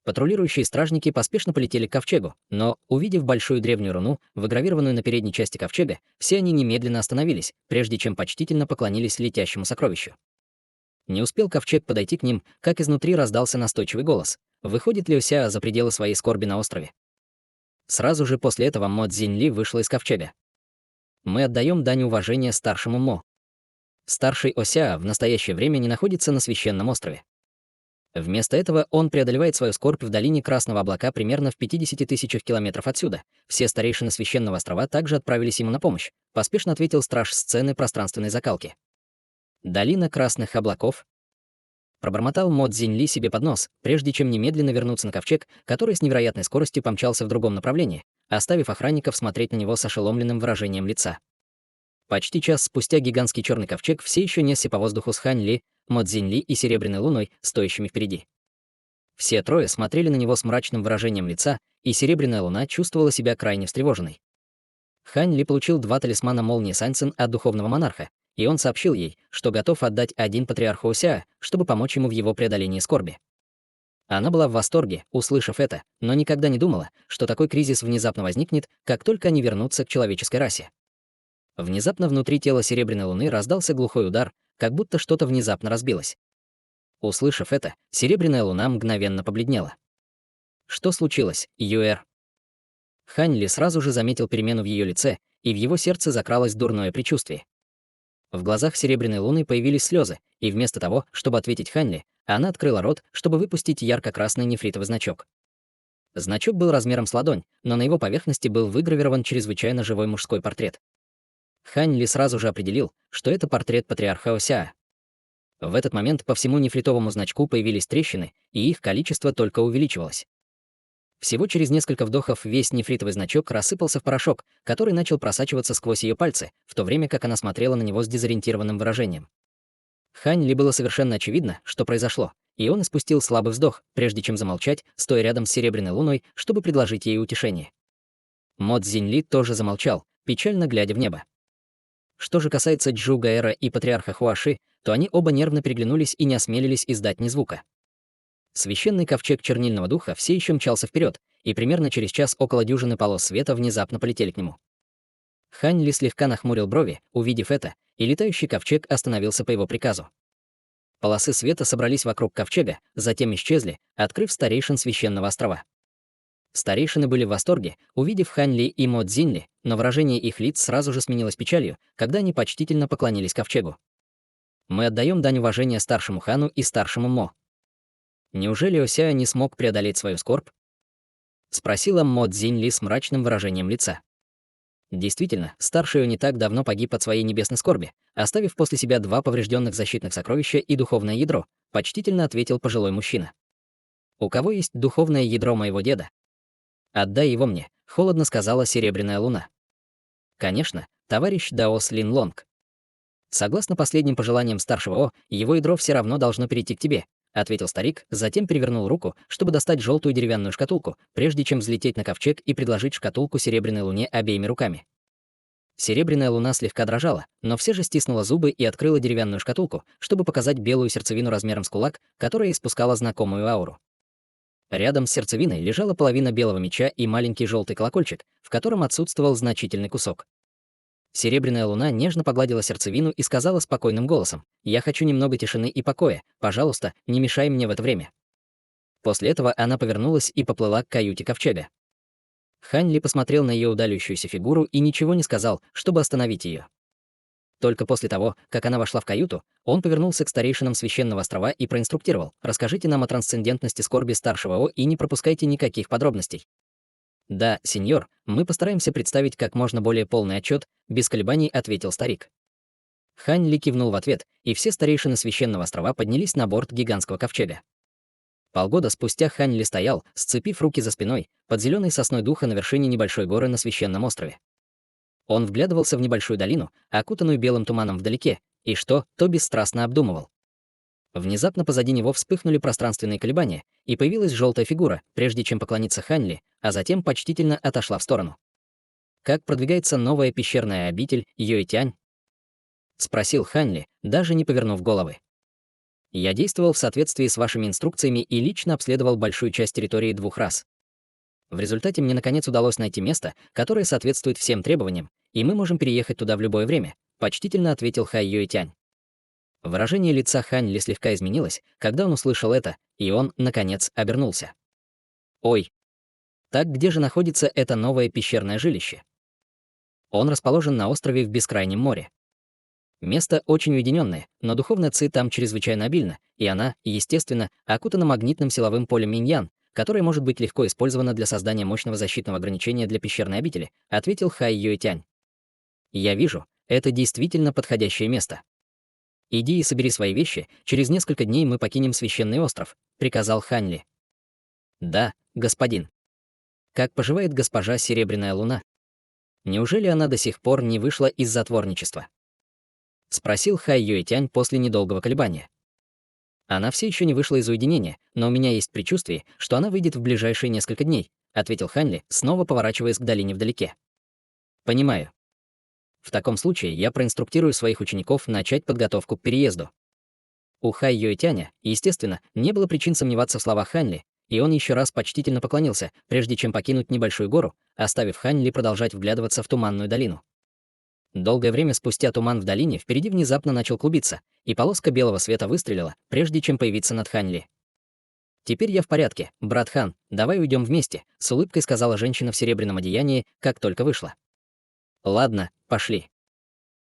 Патрулирующие стражники поспешно полетели к ковчегу, но, увидев большую древнюю руну, выгравированную на передней части ковчега, все они немедленно остановились, прежде чем почтительно поклонились летящему сокровищу. Не успел ковчег подойти к ним, как изнутри раздался настойчивый голос. Выходит ли Осяа за пределы своей скорби на острове? Сразу же после этого Мо Цзинь Ли вышла из ковчега. «Мы отдаем дань уважения старшему Мо. Старший Осяа в настоящее время не находится на священном острове. Вместо этого он преодолевает свою скорбь в долине Красного облака примерно в 50 тысячах километров отсюда. Все старейшины священного острова также отправились ему на помощь», — поспешно ответил страж сцены пространственной закалки. «Долина Красных облаков?» Пробормотал Мо Цзинь Ли себе под нос, прежде чем немедленно вернуться на ковчег, который с невероятной скоростью помчался в другом направлении, оставив охранников смотреть на него с ошеломленным выражением лица. Почти час спустя гигантский черный ковчег все еще несся по воздуху с Хань Ли, Мо Цзинь Ли и Серебряной Луной, стоящими впереди. Все трое смотрели на него с мрачным выражением лица, и Серебряная Луна чувствовала себя крайне встревоженной. Хань Ли получил 2 талисмана молнии Сансен от духовного монарха, и он сообщил ей, что готов отдать один патриарху Осяа, чтобы помочь ему в его преодолении скорби. Она была в восторге, услышав это, но никогда не думала, что такой кризис внезапно возникнет, как только они вернутся к человеческой расе. Внезапно внутри тела Серебряной Луны раздался глухой удар, как будто что-то внезапно разбилось. Услышав это, Серебряная Луна мгновенно побледнела. «Что случилось, Юэр?» Хань Ли сразу же заметил перемену в ее лице, и в его сердце закралось дурное предчувствие. В глазах Серебряной Луны появились слезы, и вместо того, чтобы ответить Хань Ли, она открыла рот, чтобы выпустить ярко-красный нефритовый значок. Значок был размером с ладонь, но на его поверхности был выгравирован чрезвычайно живой мужской портрет. Хань Ли сразу же определил, что это портрет патриарха Осяа. В этот момент по всему нефритовому значку появились трещины, и их количество только увеличивалось. Всего через несколько вдохов весь нефритовый значок рассыпался в порошок, который начал просачиваться сквозь ее пальцы, в то время как она смотрела на него с дезориентированным выражением. Хань Ли было совершенно очевидно, что произошло, и он испустил слабый вздох, прежде чем замолчать, стоя рядом с Серебряной Луной, чтобы предложить ей утешение. Мо Цзиньли тоже замолчал, печально глядя в небо. Что же касается Джу Гаэра и патриарха Хуаши, то они оба нервно переглянулись и не осмелились издать ни звука. Священный ковчег чернильного духа все еще мчался вперед, и примерно через час около дюжины полос света внезапно полетели к нему. Хань Ли слегка нахмурил брови, увидев это, и летающий ковчег остановился по его приказу. Полосы света собрались вокруг ковчега, затем исчезли, открыв старейшин священного острова. Старейшины были в восторге, увидев Хань Ли и Мо Цзиньли, но выражение их лиц сразу же сменилось печалью, когда они почтительно поклонились ковчегу. «Мы отдаем дань уважения старшему хану и старшему Мо». «Неужели Осяа не смог преодолеть свою скорбь?» — спросила Мо Цзиньли с мрачным выражением лица. Действительно, старший не так давно погиб от своей небесной скорби, оставив после себя 2 поврежденных защитных сокровища и духовное ядро, почтительно ответил пожилой мужчина. «У кого есть духовное ядро моего деда? Отдай его мне», — холодно сказала Серебряная Луна. «Конечно, товарищ Даос Лин Лонг. Согласно последним пожеланиям старшего О, его ядро все равно должно перейти к тебе», — ответил старик, затем перевернул руку, чтобы достать желтую деревянную шкатулку, прежде чем взлететь на ковчег и предложить шкатулку Серебряной Луне обеими руками. Серебряная Луна слегка дрожала, но все же стиснула зубы и открыла деревянную шкатулку, чтобы показать белую сердцевину размером с кулак, которая испускала знакомую ауру. Рядом с сердцевиной лежала половина белого меча и маленький желтый колокольчик, в котором отсутствовал значительный кусок. Серебряная Луна нежно погладила сердцевину и сказала спокойным голосом: «Я хочу немного тишины и покоя. Пожалуйста, не мешай мне в это время». После этого она повернулась и поплыла к каюте ковчега. Хань Ли посмотрел на ее удаляющуюся фигуру и ничего не сказал, чтобы остановить ее. Только после того, как она вошла в каюту, он повернулся к старейшинам Священного острова и проинструктировал: «Расскажите нам о трансцендентности скорби старшего О и не пропускайте никаких подробностей». «Да, сеньор, мы постараемся представить как можно более полный отчет», — без колебаний ответил старик. Хань Ли кивнул в ответ, и все старейшины Священного острова поднялись на борт гигантского ковчега. Полгода спустя Хань Ли стоял, сцепив руки за спиной, под зеленой сосной духа на вершине небольшой горы на Священном острове. Он вглядывался в небольшую долину, окутанную белым туманом вдалеке, и то бесстрастно обдумывал. Внезапно позади него вспыхнули пространственные колебания, и появилась желтая фигура, прежде чем поклониться Хань Ли, а затем почтительно отошла в сторону. «Как продвигается новая пещерная обитель Юэтянь?» — спросил Хань Ли, даже не повернув головы. «Я действовал в соответствии с вашими инструкциями и лично обследовал большую часть территории 2 раз. В результате мне наконец удалось найти место, которое соответствует всем требованиям, и мы можем переехать туда в любое время», — почтительно ответил Хай Юэтянь. Выражение лица Хань Ли слегка изменилось, когда он услышал это, и он, наконец, обернулся. «Ой! Так где же находится это новое пещерное жилище?» Он расположен на острове в Бескрайнем море. Место очень уединенное, но духовная ци там чрезвычайно обильна, и она, естественно, окутана магнитным силовым полем Миньян, которое может быть легко использовано для создания мощного защитного ограничения для пещерной обители, ответил Хай Юэтянь. «Я вижу, это действительно подходящее место. Иди и собери свои вещи, через несколько дней мы покинем священный остров», — приказал Хань Ли. «Да, господин». «Как поживает госпожа Серебряная Луна? Неужели она до сих пор не вышла из затворничества?» — спросил Хай Юэтянь после недолгого колебания. «Она все еще не вышла из уединения, но у меня есть предчувствие, что она выйдет в ближайшие несколько дней», — ответил Хань Ли, снова поворачиваясь к долине вдалеке. «Понимаю. В таком случае я проинструктирую своих учеников начать подготовку к переезду». У Хай Юэтяня, естественно, не было причин сомневаться в словах Хань Ли, и он еще раз почтительно поклонился, прежде чем покинуть небольшую гору, оставив Хань Ли продолжать вглядываться в туманную долину. Долгое время спустя туман в долине впереди внезапно начал клубиться, и полоска белого света выстрелила, прежде чем появиться над Хань Ли. «Теперь я в порядке, брат Хан, давай уйдем вместе», — с улыбкой сказала женщина в серебряном одеянии, как только вышла. «Ладно, пошли.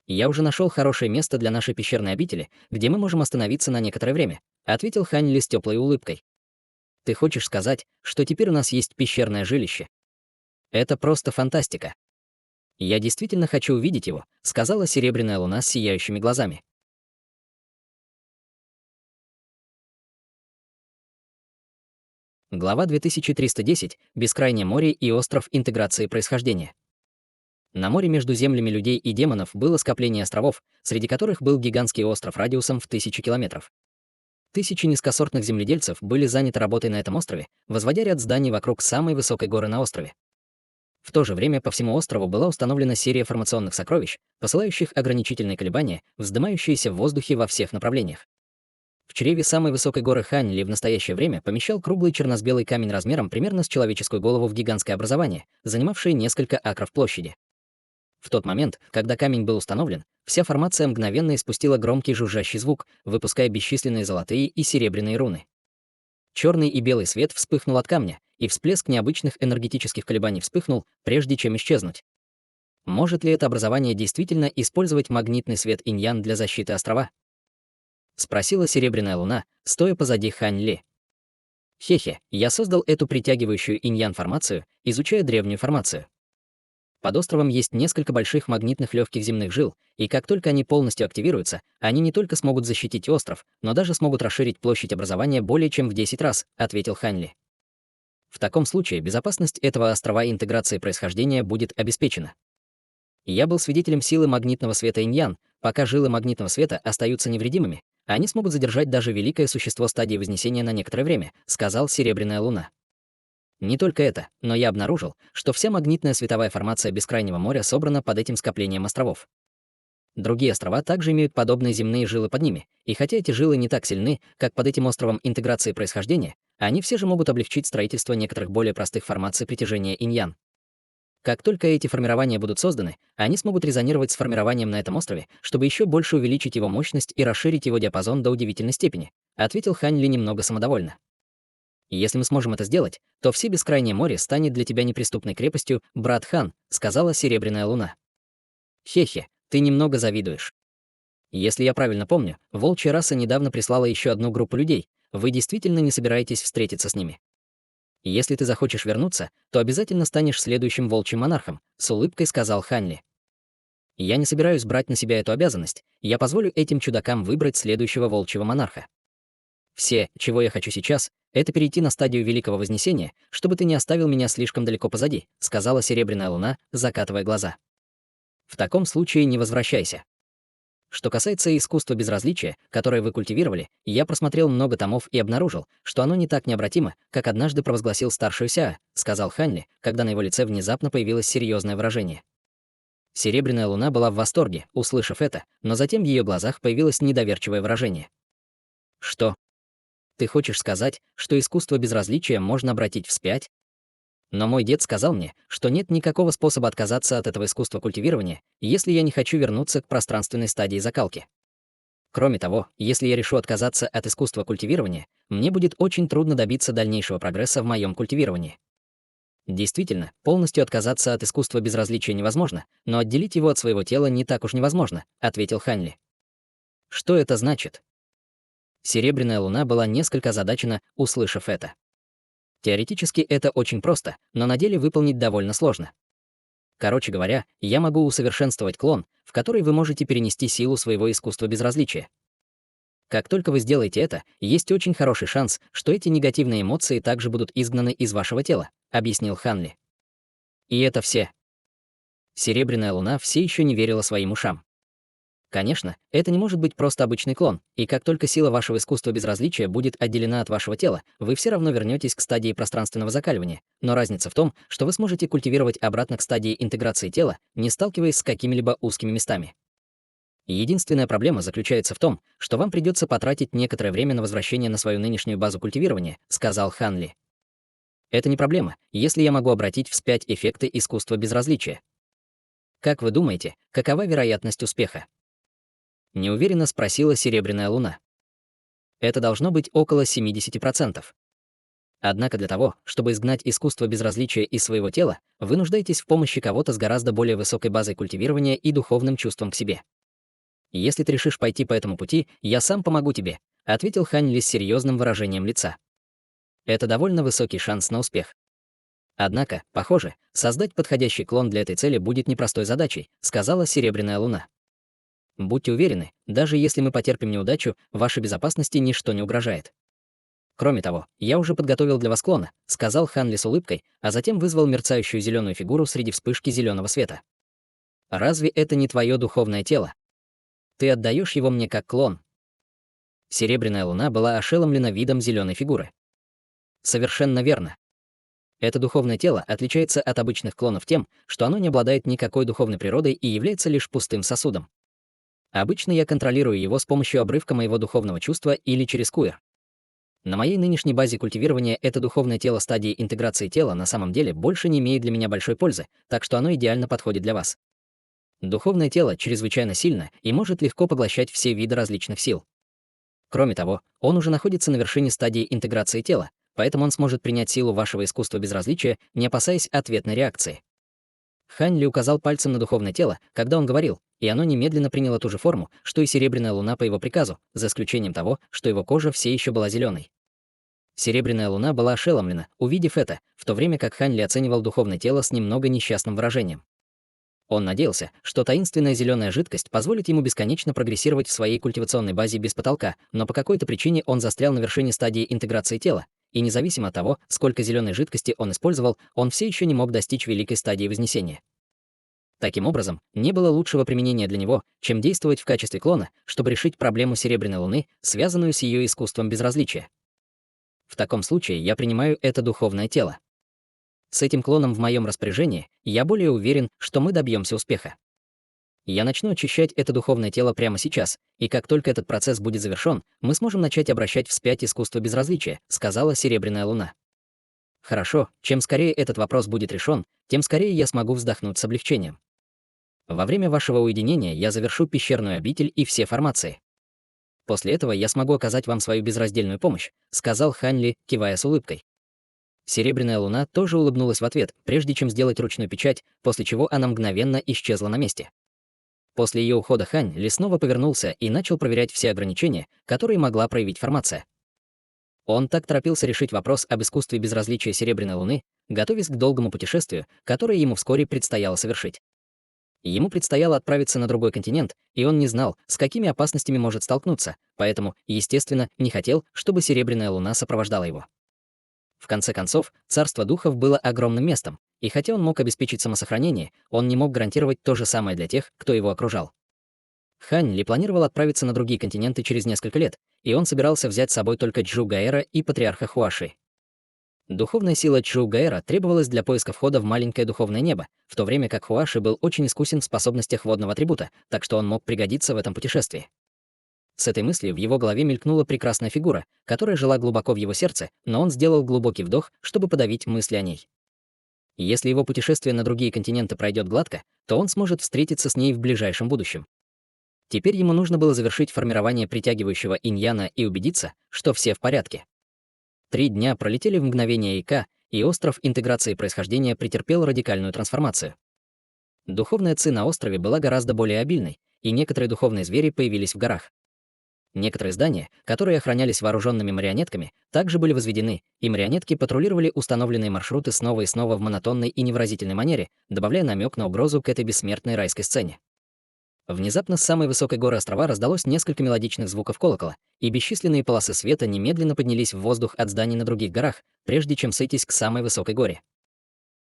Я уже нашел хорошее место для нашей пещерной обители, где мы можем остановиться на некоторое время», — ответил Хань Ли с теплой улыбкой. «Ты хочешь сказать, что теперь у нас есть пещерное жилище? Это просто фантастика. Я действительно хочу увидеть его», — сказала серебряная луна с сияющими глазами. Глава 2310. Бескрайнее море и остров интеграции происхождения. На море между землями людей и демонов было скопление островов, среди которых был гигантский остров радиусом в 1000 километров. Тысячи низкосортных земледельцев были заняты работой на этом острове, возводя ряд зданий вокруг самой высокой горы на острове. В то же время по всему острову была установлена серия формационных сокровищ, посылающих ограничительные колебания, вздымающиеся в воздухе во всех направлениях. В чреве самой высокой горы Ханьли в настоящее время помещал круглый черно-белый камень размером примерно с человеческую голову в гигантское образование, занимавшее несколько акров площади. В тот момент, когда камень был установлен, вся формация мгновенно испустила громкий жужжащий звук, выпуская бесчисленные золотые и серебряные руны. Черный и белый свет вспыхнул от камня, и всплеск необычных энергетических колебаний вспыхнул, прежде чем исчезнуть. Может ли это образование действительно использовать магнитный свет инь-ян для защиты острова? Спросила серебряная луна, стоя позади Хань Ли. Хе-хе, я создал эту притягивающую инь-ян формацию, изучая древнюю формацию. Под островом есть несколько больших магнитных легких земных жил, и как только они полностью активируются, они не только смогут защитить остров, но даже смогут расширить площадь образования более чем в 10 раз, ответил Хань Ли. В таком случае безопасность этого острова интеграции происхождения будет обеспечена. Я был свидетелем силы магнитного света инь-ян. Пока жилы магнитного света остаются невредимыми, они смогут задержать даже великое существо стадии Вознесения на некоторое время, сказал Серебряная луна. Не только это, но я обнаружил, что вся магнитная световая формация Бескрайнего моря собрана под этим скоплением островов. Другие острова также имеют подобные земные жилы под ними, и хотя эти жилы не так сильны, как под этим островом интеграции происхождения, они все же могут облегчить строительство некоторых более простых формаций притяжения инь-ян. Как только эти формирования будут созданы, они смогут резонировать с формированием на этом острове, чтобы еще больше увеличить его мощность и расширить его диапазон до удивительной степени, ответил Хань Ли немного самодовольно. Если мы сможем это сделать, то все бескрайнее море станет для тебя неприступной крепостью, брат Хан, сказала Серебряная луна. Хе-хе, ты немного завидуешь. Если я правильно помню, волчья раса недавно прислала еще одну группу людей. Вы действительно не собираетесь встретиться с ними? Если ты захочешь вернуться, то обязательно станешь следующим волчьим монархом, с улыбкой сказал Хань Ли. Я не собираюсь брать на себя эту обязанность, я позволю этим чудакам выбрать следующего волчьего монарха. Все, чего я хочу сейчас, это перейти на стадию Великого Вознесения, чтобы ты не оставил меня слишком далеко позади, сказала Серебряная луна, закатывая глаза. В таком случае не возвращайся. Что касается искусства безразличия, которое вы культивировали, я просмотрел много томов и обнаружил, что оно не так необратимо, как однажды провозгласил старший Сяо, сказал Хань Ли, когда на его лице внезапно появилось серьезное выражение. Серебряная луна была в восторге, услышав это, но затем в ее глазах появилось недоверчивое выражение. Что? Ты хочешь сказать, что искусство безразличия можно обратить вспять? Но мой дед сказал мне, что нет никакого способа отказаться от этого искусства культивирования, если я не хочу вернуться к пространственной стадии закалки. Кроме того, если я решу отказаться от искусства культивирования, мне будет очень трудно добиться дальнейшего прогресса в моем культивировании. Действительно, полностью отказаться от искусства безразличия невозможно, но отделить его от своего тела не так уж невозможно, ответил Хань Ли. Что это значит? Серебряная луна была несколько озадачена, услышав это. Теоретически это очень просто, но на деле выполнить довольно сложно. Короче говоря, я могу усовершенствовать клон, в который вы можете перенести силу своего искусства безразличия. Как только вы сделаете это, есть очень хороший шанс, что эти негативные эмоции также будут изгнаны из вашего тела, объяснил Хань Ли. И это все. Серебряная луна все еще не верила своим ушам. Конечно, это не может быть просто обычный клон, и как только сила вашего искусства безразличия будет отделена от вашего тела, вы все равно вернетесь к стадии пространственного закаливания, но разница в том, что вы сможете культивировать обратно к стадии интеграции тела, не сталкиваясь с какими-либо узкими местами. Единственная проблема заключается в том, что вам придется потратить некоторое время на возвращение на свою нынешнюю базу культивирования, сказал Хань Ли. Это не проблема, если я могу обратить вспять эффекты искусства безразличия. Как вы думаете, какова вероятность успеха? Неуверенно спросила Серебряная луна. Это должно быть около 70%. Однако для того, чтобы изгнать искусство безразличия из своего тела, вы нуждаетесь в помощи кого-то с гораздо более высокой базой культивирования и духовным чувством к себе. «Если ты решишь пойти по этому пути, я сам помогу тебе», — ответил Хань Ли с серьезным выражением лица. Это довольно высокий шанс на успех. Однако, похоже, создать подходящий клон для этой цели будет непростой задачей, сказала Серебряная Луна. Будьте уверены, даже если мы потерпим неудачу, вашей безопасности ничто не угрожает. Кроме того, я уже подготовил для вас клона, сказал Хан Ли с улыбкой, а затем вызвал мерцающую зеленую фигуру среди вспышки зеленого света. Разве это не твое духовное тело? Ты отдаешь его мне как клон. Серебряная Луна была ошеломлена видом зеленой фигуры. Совершенно верно. Это духовное тело отличается от обычных клонов тем, что оно не обладает никакой духовной природой и является лишь пустым сосудом. Обычно я контролирую его с помощью обрывка моего духовного чувства или через куэр. На моей нынешней базе культивирования это духовное тело стадии интеграции тела на самом деле больше не имеет для меня большой пользы, так что оно идеально подходит для вас. Духовное тело чрезвычайно сильно и может легко поглощать все виды различных сил. Кроме того, он уже находится на вершине стадии интеграции тела, поэтому он сможет принять силу вашего искусства безразличия, не опасаясь ответной реакции. Хань Ли указал пальцем на духовное тело, когда он говорил, и оно немедленно приняло ту же форму, что и Серебряная Луна по его приказу, за исключением того, что его кожа все еще была зеленой. Серебряная Луна была ошеломлена, увидев это, в то время как Хань Ли оценивал духовное тело с немного несчастным выражением. Он надеялся, что таинственная зеленая жидкость позволит ему бесконечно прогрессировать в своей культивационной базе без потолка, но по какой-то причине он застрял на вершине стадии интеграции тела, и независимо от того, сколько зеленой жидкости он использовал, он все еще не мог достичь великой стадии вознесения. Таким образом, не было лучшего применения для него, чем действовать в качестве клона, чтобы решить проблему Серебряной Луны, связанную с ее искусством безразличия. В таком случае я принимаю это духовное тело. С этим клоном в моем распоряжении я более уверен, что мы добьемся успеха. Я начну очищать это духовное тело прямо сейчас, и как только этот процесс будет завершен, мы сможем начать обращать вспять искусство безразличия, сказала Серебряная Луна. Хорошо, чем скорее этот вопрос будет решен, тем скорее я смогу вздохнуть с облегчением. Во время вашего уединения я завершу пещерную обитель и все формации. После этого я смогу оказать вам свою безраздельную помощь, сказал Хань Ли, кивая с улыбкой. Серебряная Луна тоже улыбнулась в ответ, прежде чем сделать ручную печать, после чего она мгновенно исчезла на месте. После ее ухода Хань Ли снова повернулся и начал проверять все ограничения, которые могла проявить формация. Он так торопился решить вопрос об искусстве безразличия Серебряной Луны, готовясь к долгому путешествию, которое ему вскоре предстояло совершить. Ему предстояло отправиться на другой континент, и он не знал, с какими опасностями может столкнуться, поэтому, естественно, не хотел, чтобы Серебряная Луна сопровождала его. В конце концов, царство духов было огромным местом, и хотя он мог обеспечить самосохранение, он не мог гарантировать то же самое для тех, кто его окружал. Хань Ли планировал отправиться на другие континенты через несколько лет, и он собирался взять с собой только Чжу Гаэра и патриарха Хуаши. Духовная сила Чжу Гаэра требовалась для поиска входа в маленькое духовное небо, в то время как Хуаши был очень искусен в способностях водного атрибута, так что он мог пригодиться в этом путешествии. С этой мыслью в его голове мелькнула прекрасная фигура, которая жила глубоко в его сердце, но он сделал глубокий вдох, чтобы подавить мысли о ней. Если его путешествие на другие континенты пройдет гладко, то он сможет встретиться с ней в ближайшем будущем. Теперь ему нужно было завершить формирование притягивающего иньяна и убедиться, что все в порядке. 3 дня пролетели в мгновение ика, и остров интеграции происхождения претерпел радикальную трансформацию. Духовная ци на острове была гораздо более обильной, и некоторые духовные звери появились в горах. Некоторые здания, которые охранялись вооруженными марионетками, также были возведены, и марионетки патрулировали установленные маршруты снова и снова в монотонной и невыразительной манере, добавляя намек на угрозу к этой бессмертной райской сцене. Внезапно с самой высокой горы острова раздалось несколько мелодичных звуков колокола, и бесчисленные полосы света немедленно поднялись в воздух от зданий на других горах, прежде чем сойтись к самой высокой горе.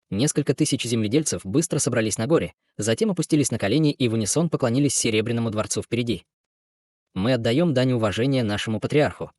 Несколько тысяч земледельцев быстро собрались на горе, затем опустились на колени и в унисон поклонились Серебряному дворцу впереди. Мы отдаем дань уважения нашему патриарху.